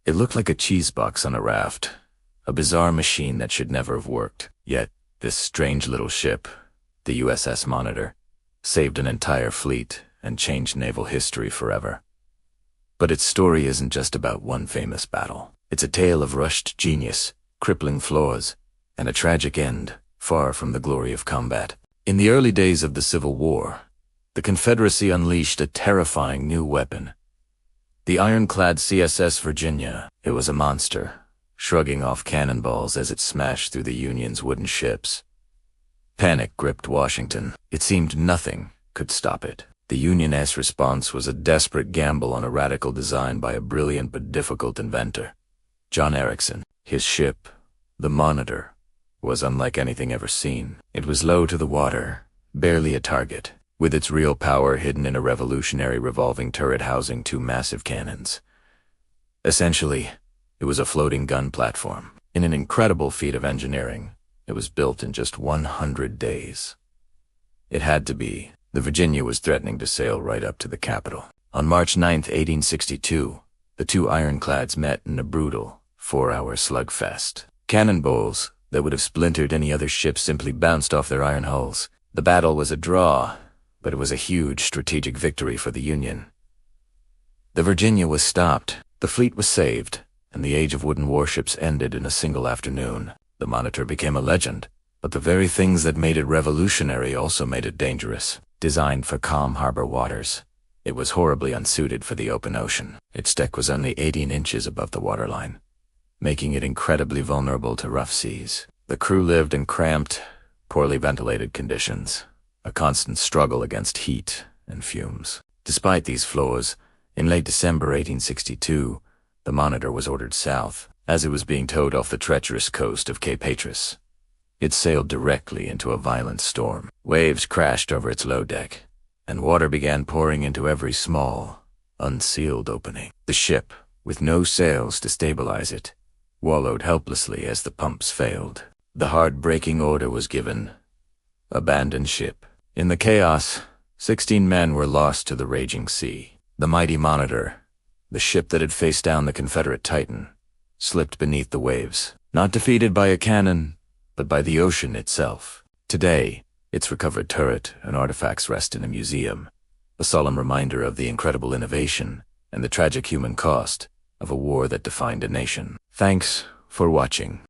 It looked like a cheese box on a raft, a bizarre machine that should never have worked. Yet, this strange little ship, the USS Monitor, saved an entire fleet and changed naval history forever. But its story isn't just about one famous battle. It's a tale of rushed genius, crippling flaws, and a tragic end, far from the glory of combat. In the early days of the Civil War, the Confederacy unleashed a terrifying new weapon. The ironclad CSS Virginia. It was a monster, shrugging off cannonballs as it smashed through the Union's wooden ships. Panic gripped Washington. It seemed nothing could stop it. The Union's response was a desperate gamble on a radical design by a brilliant but difficult inventor, John Erickson. His ship, the Monitor, was unlike anything ever seen. It was low to the water, barely a target, with its real power hidden in a revolutionary revolving turret housing two massive cannons. Essentially, it was a floating gun platform. In an incredible feat of engineering, it was built in just 100 days. It had to be. The Virginia was threatening to sail right up to the capital. On March 9, 1862, the two ironclads met in a brutal, 4-hour slugfest. Cannonballs that would have splintered any other ship simply bounced off their iron hulls. The battle was a draw, but it was a huge strategic victory for the Union. The Virginia was stopped, the fleet was saved, and the age of wooden warships ended in a single afternoon. The Monitor became a legend, but the very things that made it revolutionary also made it dangerous. Designed for calm harbor waters, it was horribly unsuited for the open ocean. Its deck was only 18 inches above the waterline, making it incredibly vulnerable to rough seas. The crew lived in cramped, poorly ventilated conditions, a constant struggle against heat and fumes. Despite these flaws, in late December 1862, the Monitor was ordered south, as it was being towed off the treacherous coast of Cape Hatteras. It sailed directly into a violent storm. Waves crashed over its low deck, and water began pouring into every small, unsealed opening. The ship, with no sails to stabilize it, wallowed helplessly as the pumps failed. The heartbreaking order was given: abandon ship. In the chaos, 16 men were lost to the raging sea. The mighty Monitor, the ship that had faced down the Confederate Titan, slipped beneath the waves, not defeated by a cannon, but by the ocean itself. Today, its recovered turret and artifacts rest in a museum, a solemn reminder of the incredible innovation and the tragic human cost of a war that defined a nation. Thanks for watching.